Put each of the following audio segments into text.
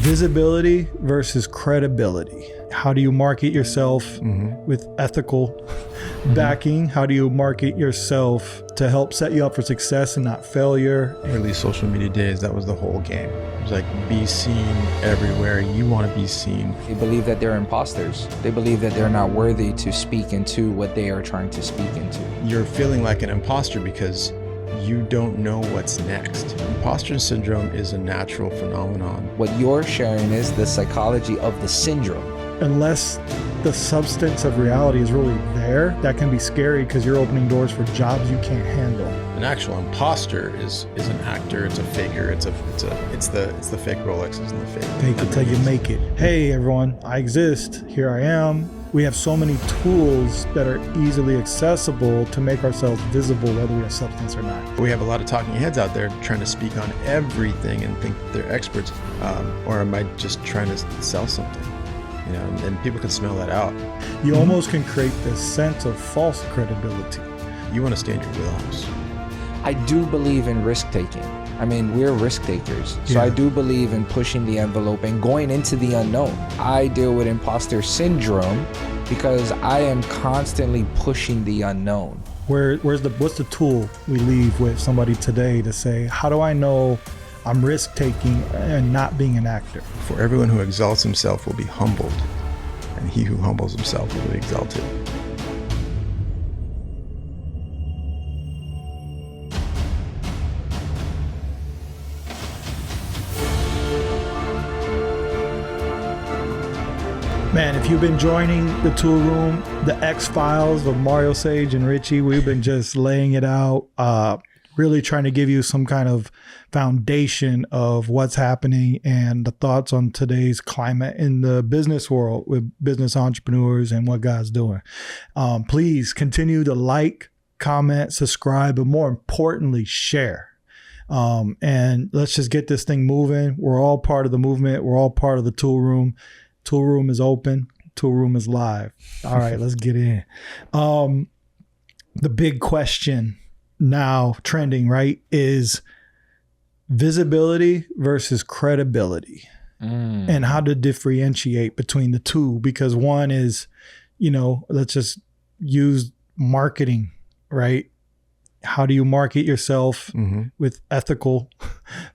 Visibility versus credibility. How do you market yourself with ethical backing? How do you market yourself to help set you up for success and not failure? Early social media days, that was the whole game. It was like, be seen everywhere. You want to be seen. They believe that they're imposters. They believe that they're not worthy to speak into what they are trying to speak into. You're feeling like an imposter because you don't know what's next. Imposter syndrome is a natural phenomenon. What you're sharing is the psychology of the syndrome. Unless the substance of reality is really there, that can be scary because you're opening doors for jobs you can't handle. An actual imposter is an actor. It's a faker. It's the fake Rolexes and the fake. Fake it till you make it. Hey everyone, I exist. Here I am. We have so many tools that are easily accessible to make ourselves visible, whether we have substance or not. We have a lot of talking heads out there trying to speak on everything and think they're experts, or am I just trying to sell something? You know, and people can smell that out. You almost can create this sense of false credibility. You want to stay in your wheelhouse. I do believe in risk taking. I mean, we're risk takers. So Yeah. I do believe in pushing the envelope and going into the unknown. I deal with imposter syndrome because I am constantly pushing the unknown. What's the tool we leave with somebody today to say, how do I know I'm risk taking and not being an actor? For everyone who exalts himself will be humbled, and he who humbles himself will be exalted. Man, if you've been joining the tool room, the X-Files of Mario Sage and Richie, we've been just laying it out, really trying to give you some kind of foundation of what's happening and the thoughts on today's climate in the business world with business entrepreneurs and what God's doing. Please continue to like, comment, subscribe, but more importantly, share. And let's just get this thing moving. We're all part of the movement. We're all part of the tool room. Tool room is open. Tool room is live. All right, let's get in. The big question now trending, right, is visibility versus credibility and how to differentiate between the two. Because one is, let's just use marketing, right? How do you market yourself with ethical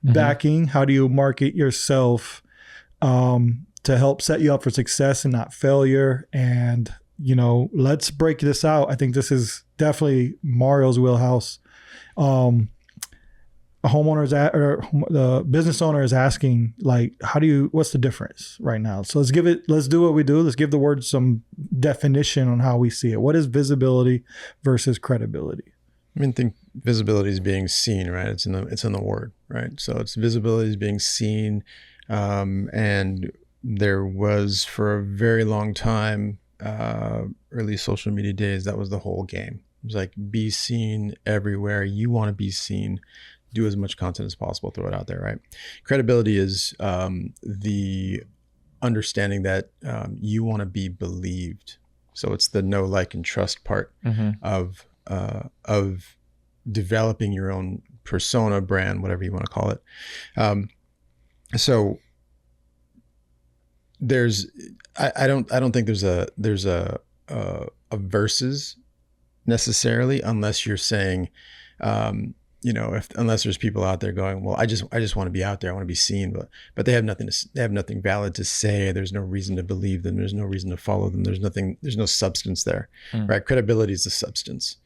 backing? How do you market yourself to help set you up for success and not failure? And, let's break this out. I think this is definitely Mario's wheelhouse. The business owner is asking, like, what's the difference right now? So let's do what we do. Let's give the word some definition on how we see it. What is visibility versus credibility? I think visibility is being seen, right? It's in the word, right? So it's visibility is being seen, and there was for a very long time, early social media days, that was the whole game. It was like, be seen everywhere. You want to be seen. Do as much content as possible. Throw it out there, right? Credibility is the understanding that you want to be believed. So it's the know, like, and trust part of developing your own persona, brand, whatever you want to call it. So I don't think there's a versus necessarily, unless you're saying, unless there's people out there going, well, I just want to be out there. I want to be seen, but they have nothing valid to say. There's no reason to believe them. There's no reason to follow them. There's no substance there, right? Credibility is the substance.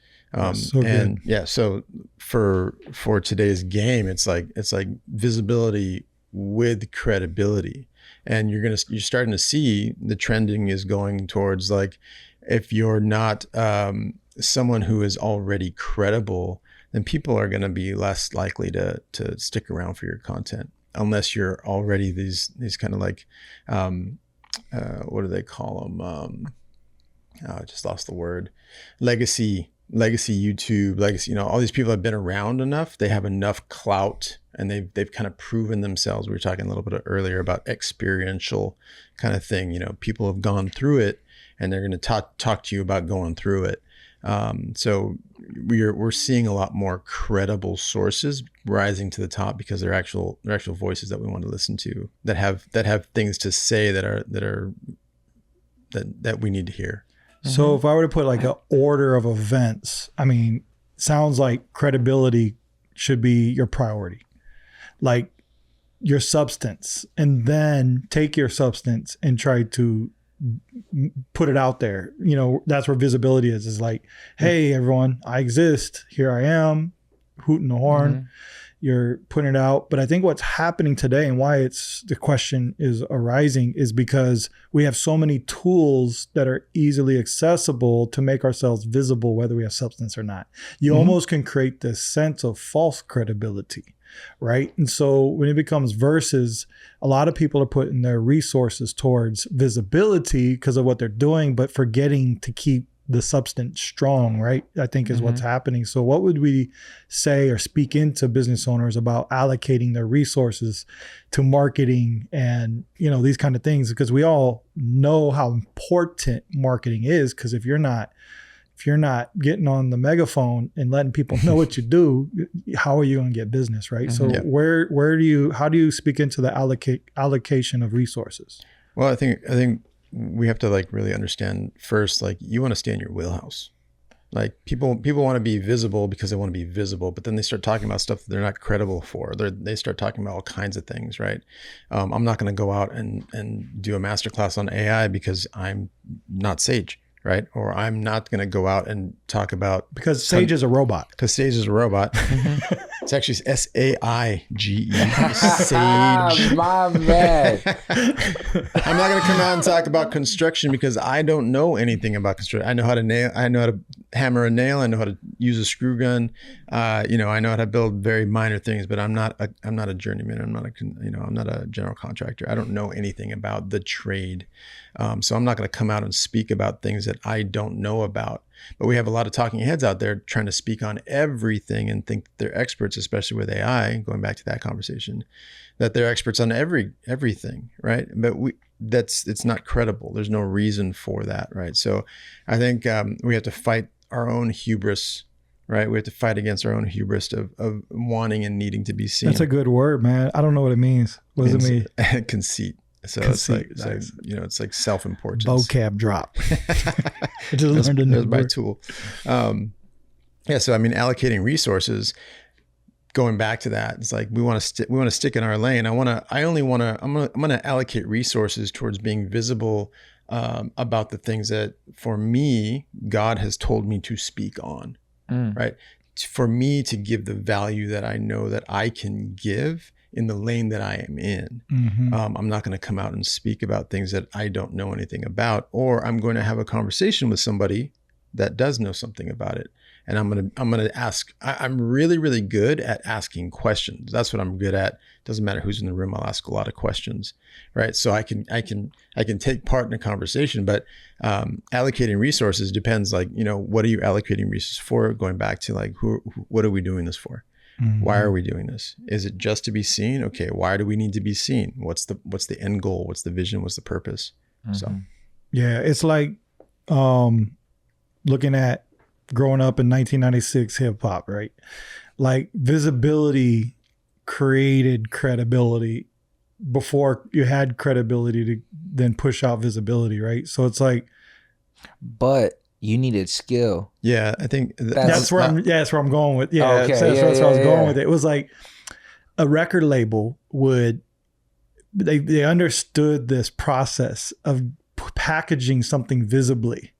So for today's game, it's like visibility with credibility. And you're starting to see the trending is going towards, like, if you're not someone who is already credible, then people are going to be less likely to stick around for your content, unless you're already these kind of like, what do they call them? I just lost the word. Legacy YouTube, all these people have been around enough. They have enough clout, and they've kind of proven themselves. We were talking a little bit earlier about experiential kind of thing. People have gone through it, and they're going to talk to you about going through it. So we're seeing a lot more credible sources rising to the top because they're actual voices that we want to listen to, that have things to say that we need to hear. So if I were to put like an order of events, I mean, sounds like credibility should be your priority, like your substance, and then take your substance and try to put it out there. You know, that's where visibility is like, hey, everyone, I exist. Here I am, hooting the horn. You're putting it out. But I think what's happening today and why the question is arising is because we have so many tools that are easily accessible to make ourselves visible, whether we have substance or not. You almost can create this sense of false credibility, right? And so when it becomes versus, a lot of people are putting their resources towards visibility because of what they're doing, but forgetting to keep the substance strong, right? I think is what's happening. So what would we say or speak into business owners about allocating their resources to marketing and, you know, these kind of things? Because we all know how important marketing is. Because if you're not getting on the megaphone and letting people know what you do, how are you going to get business, right? So how do you speak into the allocation of resources? Well, I think we have to like really understand first, like you want to stay in your wheelhouse. Like people want to be visible because they want to be visible, but then they start talking about stuff that they're not credible for. They start talking about all kinds of things, right? I'm not going to go out and do a masterclass on AI because I'm not Sage, right? Or I'm not going to go out and talk about because Sage is a robot. Because Sage is a robot. It's actually SAIGE. Sage. My man. I'm not going to come out and talk about construction because I don't know anything about construction. I know how to hammer a nail. I know how to use a screw gun. I know how to build very minor things, but I'm not a journeyman. I'm not a general contractor. I don't know anything about the trade. So I'm not going to come out and speak about things that I don't know about. But we have a lot of talking heads out there trying to speak on everything and think they're experts, especially with AI, going back to that conversation, that they're experts on everything, right? But it's not credible. There's no reason for that, right? So I think we have to fight our own hubris, right? We have to fight against our own hubris of wanting and needing to be seen. That's a good word, man. I don't know what it means. What does it mean? Conceit. So Conceit, it's like, it's like self-importance. Vocab drop. I just learned a new word. My word. tool. So I mean, allocating resources, going back to that, it's like we want to stick in our lane. I'm going to allocate resources towards being visible about the things that for me, God has told me to speak on, right? For me to give the value that I know that I can give in the lane that I am in. I'm not going to come out and speak about things that I don't know anything about, or I'm going to have a conversation with somebody that does know something about it. And I'm going to ask, I'm really, really good at asking questions. That's what I'm good at. Doesn't matter who's in the room. I'll ask a lot of questions, right? So I can take part in a conversation, but allocating resources depends, like, what are you allocating resources for? Going back to like, what are we doing this for? Why are we doing this? Is it just to be seen? Okay, why do we need to be seen? What's the end goal? What's the vision? What's the purpose? So, yeah, it's like looking at growing up in 1996 hip hop, right? Like visibility created credibility before you had credibility to then push out visibility, right? So it's like, but you needed skill. Yeah, I think that's where I'm going with. Yeah, okay. that's where I was going with it. It was like a record label they understood this process of packaging something visibly,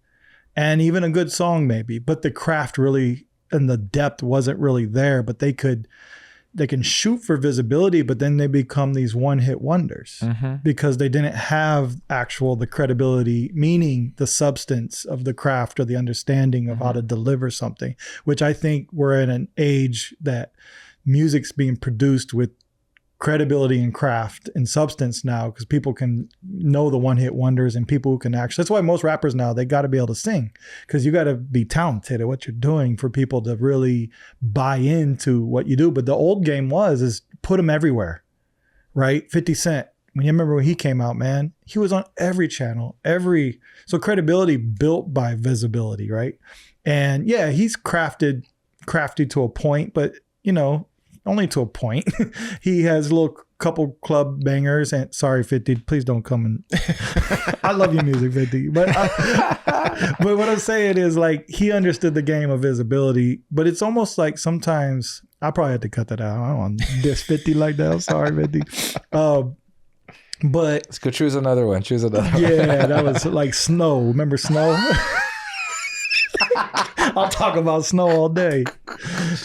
and even a good song maybe, but the craft really and the depth wasn't really there. But they can shoot for visibility, but then they become these one-hit wonders because they didn't have the credibility, meaning the substance of the craft or the understanding of how to deliver something, which I think we're in an age that music's being produced with credibility and craft and substance now, because people can know the one-hit wonders and people who can actually, that's why most rappers now, they got to be able to sing, because you got to be talented at what you're doing for people to really buy into what you do. But the old game is put them everywhere, right? 50 Cent, when you remember when he came out, man, he was on every channel, so credibility built by visibility, right? And yeah, he's crafty to a point, but only to a point. He has a little couple club bangers, and sorry 50, please don't come and I love your music 50, but what I'm saying is like he understood the game of visibility, but it's almost like sometimes I probably had to cut that out. I don't want to diss 50 like that. I'm sorry 50. But let's go choose another one. Yeah, that was like Snow. Remember Snow? I'll talk about Snow all day.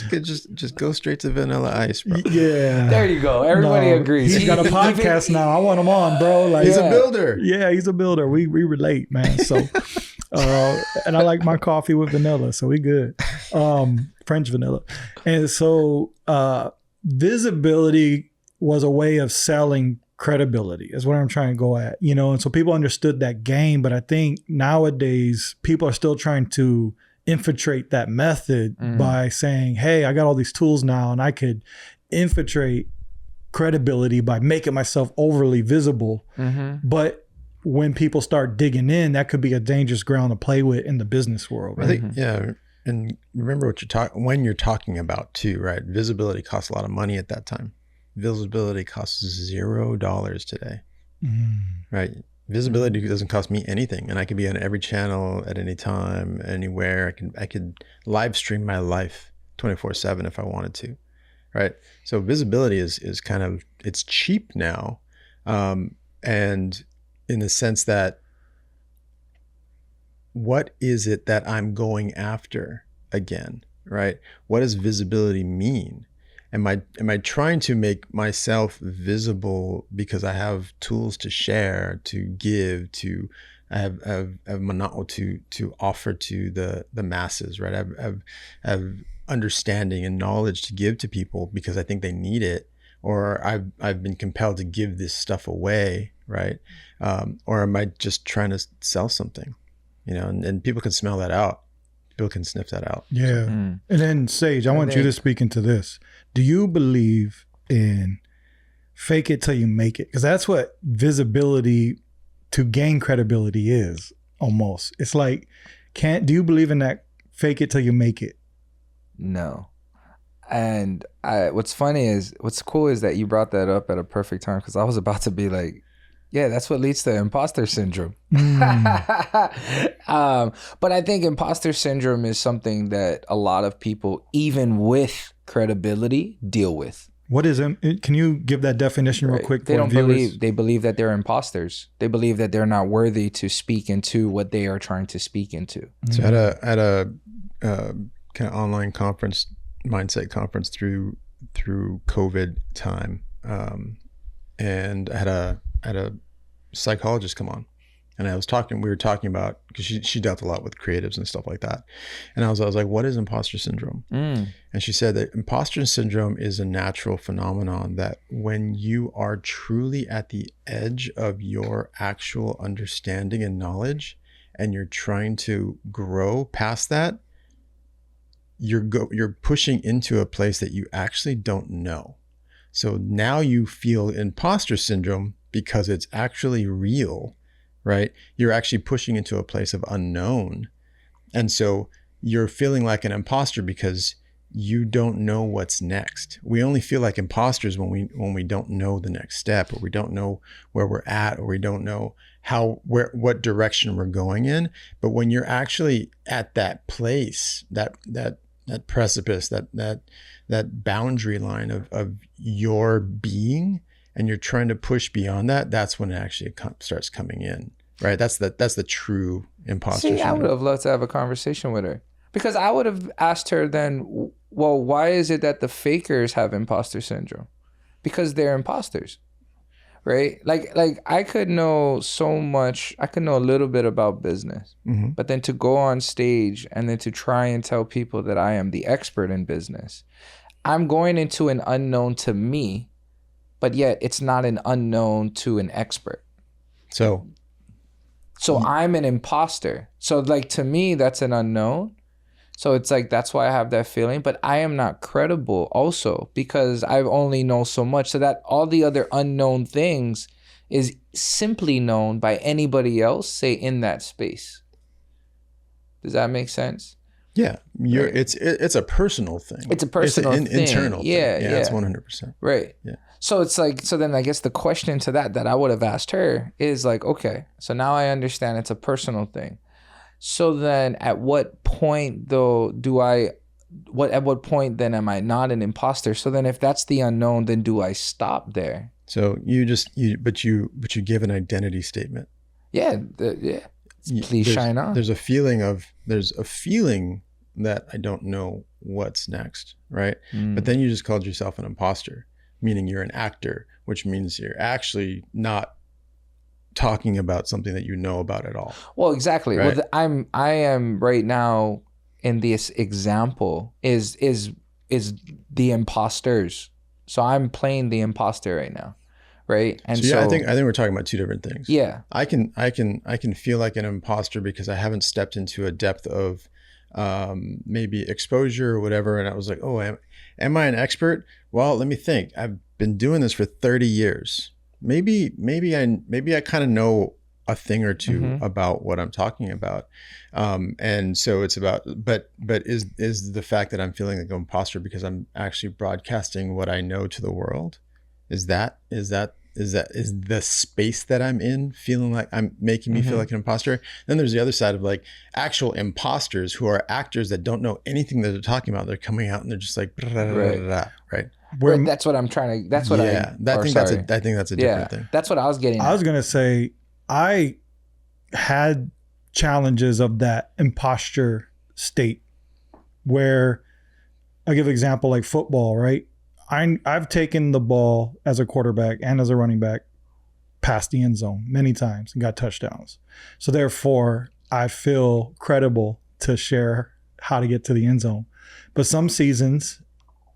Just go straight to Vanilla Ice, bro. Yeah. There you go. Everybody agrees. He's got a podcast now. I want him on, bro. Like, he's a builder. Yeah, he's a builder. We relate, man. So, and I like my coffee with vanilla, so we good. French vanilla. And so, visibility was a way of selling credibility is what I'm trying to go at, and so people understood that game, but I think nowadays people are still trying to infiltrate that method by saying, hey, I got all these tools now and I could infiltrate credibility by making myself overly visible. But when people start digging in, that could be a dangerous ground to play with in the business world. Right? I think, yeah. And remember what when you're talking about too, right? Visibility costs a lot of money at that time. Visibility costs $0 today, right? Visibility doesn't cost me anything, and I could be on every channel at any time, anywhere. I could live stream my life 24/7 if I wanted to, right? So visibility is kind of, it's cheap now, and in the sense that what is it that I'm going after again, right? What does visibility mean? Am I trying to make myself visible because I have tools to share, to give, to I have to offer to the masses, right? I have understanding and knowledge to give to people because I think they need it, or I've been compelled to give this stuff away, right? Or am I just trying to sell something, and people can smell that out. People can sniff that out. Yeah. And then Sage, I want you to speak into this. Do you believe in fake it till you make it? Because that's what visibility to gain credibility is almost. It's like, do you believe in that fake it till you make it? No. And what's cool is that you brought that up at a perfect time, because I was about to be like, yeah, that's what leads to imposter syndrome. But I think imposter syndrome is something that a lot of people, even with credibility, deal with. What is it? Can you give that definition real quick? They believe that they're imposters. They believe that they're not worthy to speak into what they are trying to speak into. So at a kind of online conference, mindset conference through COVID time, and I had a psychologist come on, and we were talking about, because she dealt a lot with creatives and stuff like that, and I was like, what is imposter syndrome? And she said that imposter syndrome is a natural phenomenon that when you are truly at the edge of your actual understanding and knowledge, and you're trying to grow past that, you're pushing into a place that you actually don't know. So now you feel imposter syndrome because it's actually real, right? You're actually pushing into a place of unknown. And so you're feeling like an imposter because you don't know what's next. We only feel like imposters when we don't know the next step, or we don't know where we're at, or we don't know what direction we're going in. But when you're actually at that place, that precipice, that boundary line of your being, and you're trying to push beyond that, that's when it actually starts coming in, right? That's the true imposter syndrome. I would have loved to have a conversation with her, because I would have asked her then, well, why is it that the fakers have imposter syndrome? Because they're imposters, right? Like I could know so much. I could know a little bit about business, but then to go on stage and then to try and tell people that I am the expert in business, I'm going into an unknown to me, but yet it's not an unknown to an expert. So I'm an imposter. So like, to me, that's an unknown. So it's like, that's why I have that feeling, but I am not credible also, because I only know so much, so that all the other unknown things is simply known by anybody else, say, in that space. Does that make sense? Yeah, it's a personal thing. It's a personal an thing. internal Yeah, thing. yeah. It's 100%. Right. Yeah. So it's like, so then I guess the question to that I would have asked her is like, okay, so now I understand it's a personal thing. So then at what point though at what point then am I not an imposter? So then if that's the unknown, then do I stop there? So you give an identity statement. Yeah. Please shine on. There's a feeling that I don't know what's next, right? But then you just called yourself an imposter, meaning you're an actor, which means you're actually not talking about something that you know about at all. Well, exactly. Right? Well, I am right now in this example is the imposters. So I'm playing the imposter right now, right? And so I think we're talking about two different things. Yeah, I can feel like an imposter because I haven't stepped into a depth of maybe exposure or whatever, and I was like, oh, am I an expert? Well, let me think. I've been doing this for 30 years. Maybe I kind of know a thing or two about what I'm talking about. And so it's about, but is the fact that I'm feeling like an imposter because I'm actually broadcasting what I know to the world? Is the space that I'm in feeling like I'm making me feel like an imposter? Then there's the other side of like actual imposters who are actors that don't know anything that they're talking about. They're coming out and they're just like, right. That's what I'm trying to. That's what I think that's a different thing. That's what I was getting. I was gonna say I had challenges of that imposter state where I give an example like football, right? I've taken the ball as a quarterback and as a running back past the end zone many times and got touchdowns. So therefore, I feel credible to share how to get to the end zone. But some seasons,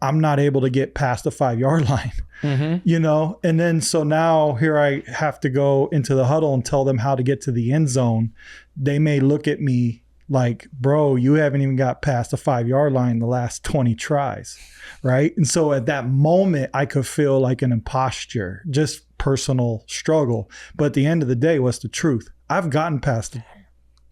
I'm not able to get past the 5-yard line, and then so now here I have to go into the huddle and tell them how to get to the end zone. They may look at me like, bro, you haven't even got past the 5-yard line the last 20 tries, right? And so at that moment, I could feel like an imposture, just personal struggle. But at the end of the day, what's the truth? I've gotten past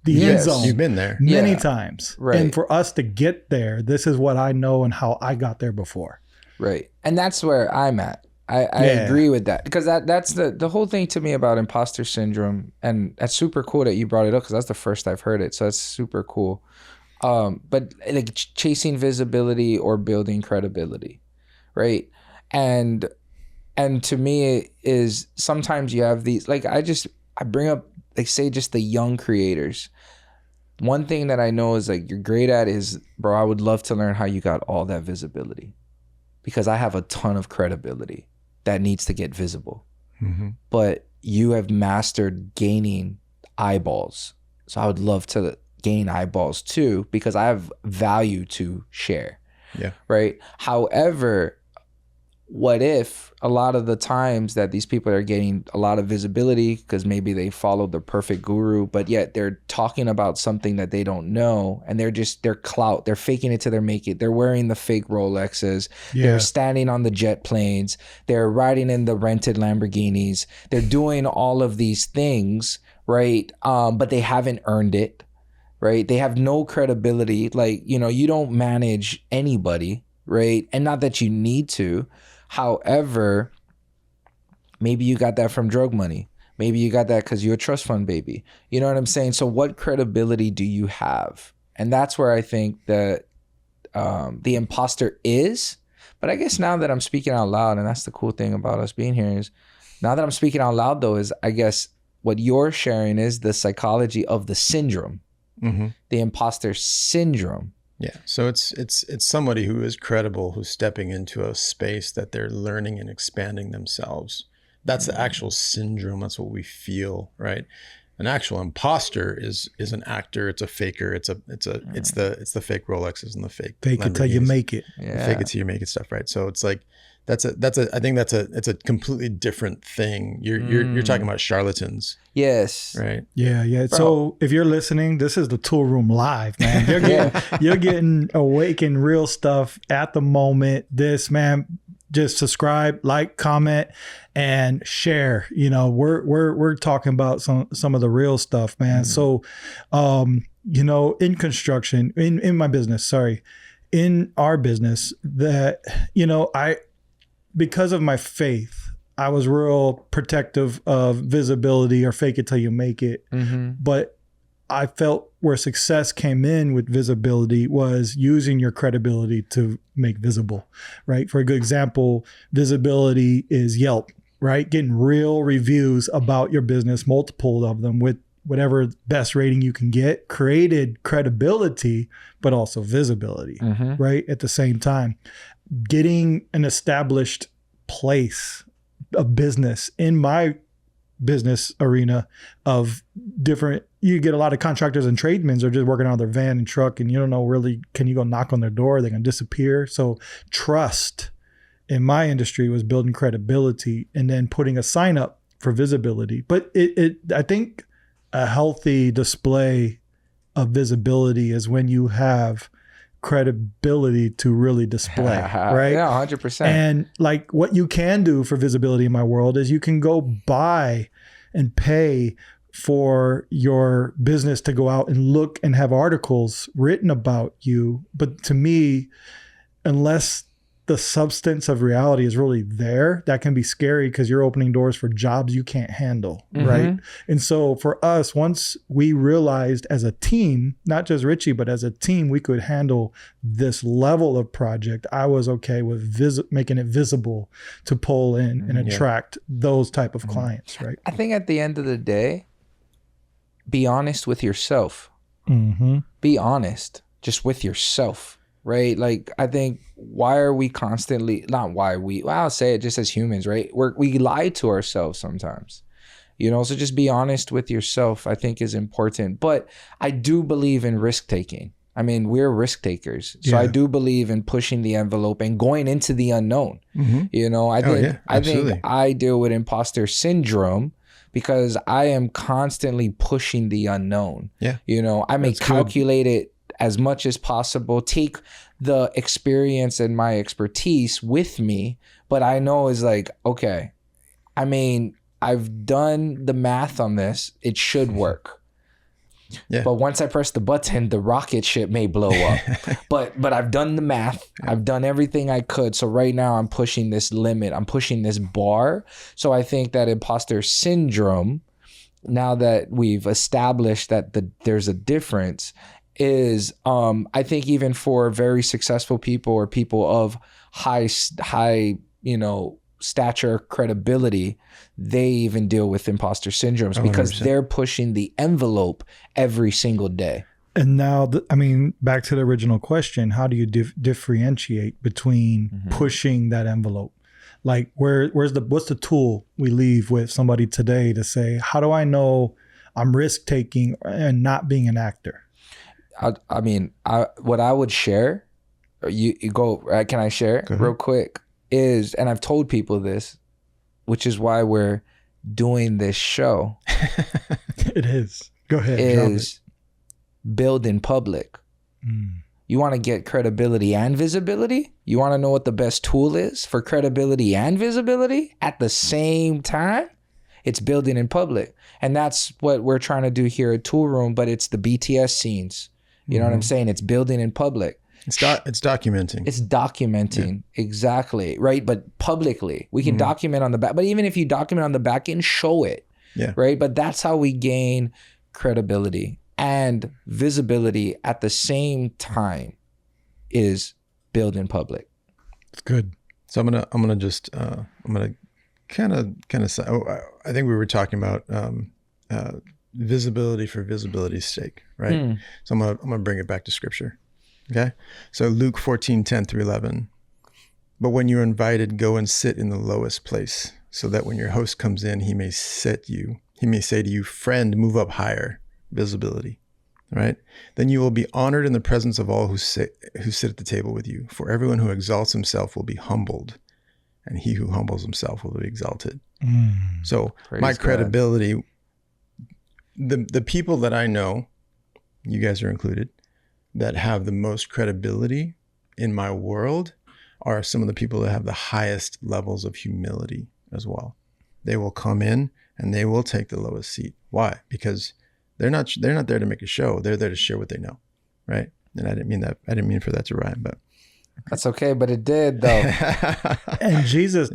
the end zone. You've been there many times. Right. And for us to get there, this is what I know and how I got there before. Right. And that's where I'm at. I agree with that, because that's the whole thing to me about imposter syndrome. And that's super cool that you brought it up, because that's the first I've heard it. So that's super cool. But like chasing visibility or building credibility, right? And to me it is sometimes you have these, like I bring up, like say just the young creators. One thing that I know is like you're great at is, bro, I would love to learn how you got all that visibility, because I have a ton of credibility that needs to get visible. But you have mastered gaining eyeballs. So I would love to gain eyeballs too, because I have value to share. Yeah. Right. However, what if a lot of the times that these people are getting a lot of visibility because maybe they followed the perfect guru, but yet they're talking about something that they don't know, and they're clout, they're faking it till they make it. They're wearing the fake Rolexes. Yeah. They're standing on the jet planes. They're riding in the rented Lamborghinis. They're doing all of these things, right? But they haven't earned it, right? They have no credibility. Like, you don't manage anybody, right? And not that you need to. However, maybe you got that from drug money. Maybe you got that because you're a trust fund baby. You know what I'm saying? So what credibility do you have? And that's where I think that the imposter is. But I guess now that I'm speaking out loud, and that's the cool thing about us being here, is now that I'm speaking out loud, though, is I guess what you're sharing is the psychology of the syndrome, the imposter syndrome. Yeah. So it's somebody who is credible, who's stepping into a space that they're learning and expanding themselves. That's the actual syndrome. That's what we feel, right? An actual imposter is an actor. It's a faker. It's the fake Rolexes and the fake it till you make it. Yeah. Fake it till you make it stuff, right? So it's like I think it's a completely different thing. You're talking about charlatans. Yes. Right. Yeah. Bro. So if you're listening, this is the Tool Room Live, man. You're getting awakened real stuff at the moment. This, man, just subscribe, like, comment, and share. We're talking about some of the real stuff, man. So in construction, in my business, sorry, in our business, that, because of my faith, I was real protective of visibility, or fake it till you make it. Mm-hmm. But I felt where success came in with visibility was using your credibility to make visible, right? For a good example, visibility is Yelp, right? Getting real reviews about your business, multiple of them with whatever best rating you can get, created credibility, but also visibility, Mm-hmm. right? At the same time, getting an established place of business in my business arena of different, you get a lot of contractors and tradesmen are just working on their van and truck, and you don't know really, can you go knock on their door? They're going to disappear. So trust in my industry was building credibility and then putting a sign up for visibility. But I think a healthy display of visibility is when you have credibility to really display, right? Yeah, 100%. And like what you can do for visibility in my world is you can go buy and pay for your business to go out and look and have articles written about you. But to me, unless the substance of reality is really there, that can be scary because you're opening doors for jobs you can't handle, Mm-hmm. right? And so for us, once we realized as a team, not just Richie, but as a team, we could handle this level of project, I was okay with making it visible to pull in and attract those type of clients, right? I think at the end of the day, be honest with yourself. Mm-hmm. Be honest just with yourself, right? Like, I think why are we constantly, not why we, well, I'll say it just as humans, right? We lie to ourselves sometimes, so just be honest with yourself, I think is important. But I do believe in risk taking. I mean, we're risk takers. So I do believe in pushing the envelope and going into the unknown. Mm-hmm. I think I deal with imposter syndrome because I am constantly pushing the unknown. Yeah. I may calculate it as much as possible, take the experience and my expertise with me, but I know is like, okay, I mean, I've done the math on this. It should work. Yeah. But once I press the button, the rocket ship may blow up. but I've done the math. I've done everything I could. So right now I'm pushing this limit. I'm pushing this bar. So I think that imposter syndrome, now that we've established that there's a difference, is I think even for very successful people or people of high stature, credibility, they even deal with imposter syndromes because 100%. they're pushing the envelope every single day. And now, back to the original question, how do you differentiate between pushing that envelope? Like what's the tool we leave with somebody today to say, how do I know I'm risk taking and not being an actor? What I would share, you go, can I share real quick? Is, and I've told people this, which is why we're doing this show. It is. Go ahead. Is build in public. You want to get credibility and visibility? You want to know what the best tool is for credibility and visibility at the same time? It's building in public. And that's what we're trying to do here at Tool Room, but it's the BTS scenes. You know what I'm saying? It's building in public. It's documenting. It's documenting, exactly, right? But publicly, we can document on the back. But even if you document on the back end, show it, right? But that's how we gain credibility and visibility at the same time. Is build in public. It's good. So I'm gonna kind of say, I think we were talking about visibility for visibility's sake, right? So I'm gonna bring it back to scripture. Okay. So Luke 14:10-11. But when you're invited, go and sit in the lowest place, so that when your host comes in, he may say to you, friend, move up higher. Visibility. Right? Then you will be honored in the presence of all who sit at the table with you. For everyone who exalts himself will be humbled, and he who humbles himself will be exalted. So Praise my God. credibility, the people that I know, you guys are included, that have the most credibility in my world are some of the people that have the highest levels of humility as well. They will come in and they will take the lowest seat. Why? Because They're not there to make a show. They're there to share what they know, right? And I didn't mean for that to rhyme, but That's okay, but it did though. And Jesus,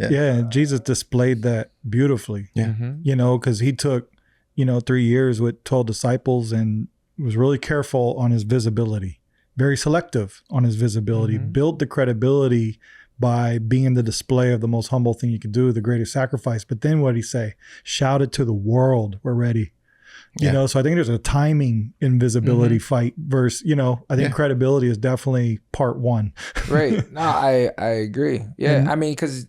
Jesus displayed that beautifully. Yeah. You know, because he took, 3 years with 12 disciples and was really careful on his visibility, very selective on his visibility, built the credibility by being the display of the most humble thing you could do, the greatest sacrifice. But then what did he say? Shout it to the world, we're ready. You know, so I think there's a timing invisibility fight versus, I think credibility is definitely part one. Right. No, I agree. Yeah. I mean, because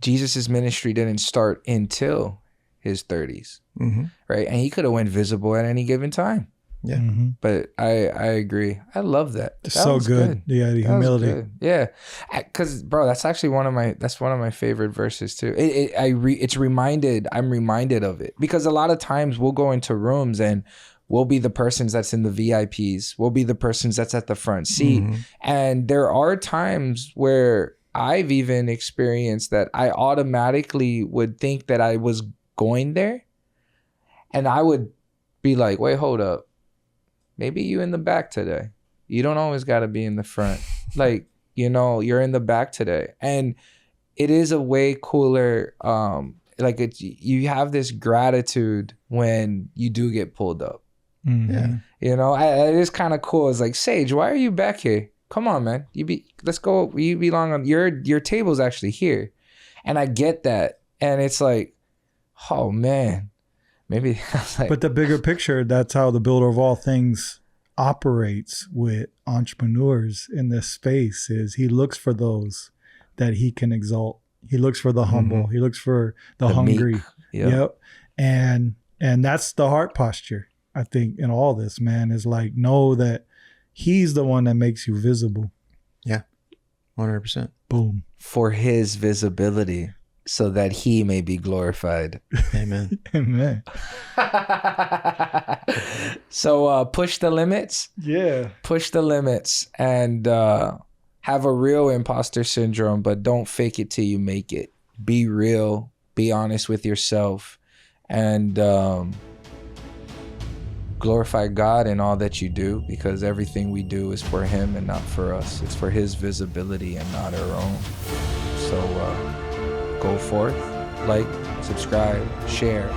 Jesus's ministry didn't start until his 30s. Right. And he could have went visible at any given time. Yeah. But I agree. I love that. That So was good. Yeah. The humility. Yeah. Cause bro, that's actually one of my favorite verses too. I'm reminded of it because a lot of times we'll go into rooms and we'll be the persons that's in the VIPs. We'll be the persons that's at the front seat. And there are times where I've even experienced that I automatically would think that I was going there and I would be like, wait, hold up. Maybe you in the back today. You don't always got to be in the front. Like, you're in the back today. And it is a way cooler. You have this gratitude when you do get pulled up. Yeah. It is kind of cool. It's like, Sage, why are you back here? Come on, man. Let's go. You belong on your table's actually here. And I get that. And it's like, oh man. Maybe but the bigger picture, that's how the builder of all things operates with entrepreneurs in this space is he looks for those that he can exalt. He looks for the humble. He looks for the hungry. Meek. Yep. And that's the heart posture, I think, in all this, man, is like, know that he's the one that makes you visible. Yeah. 100%. Boom. For his visibility. So that he may be glorified. Amen. Amen. So push the limits. Yeah. Push the limits and have a real imposter syndrome, but don't fake it till you make it. Be real. Be honest with yourself. And glorify God in all that you do because everything we do is for him and not for us. It's for his visibility and not our own. So go forth, like, subscribe, share,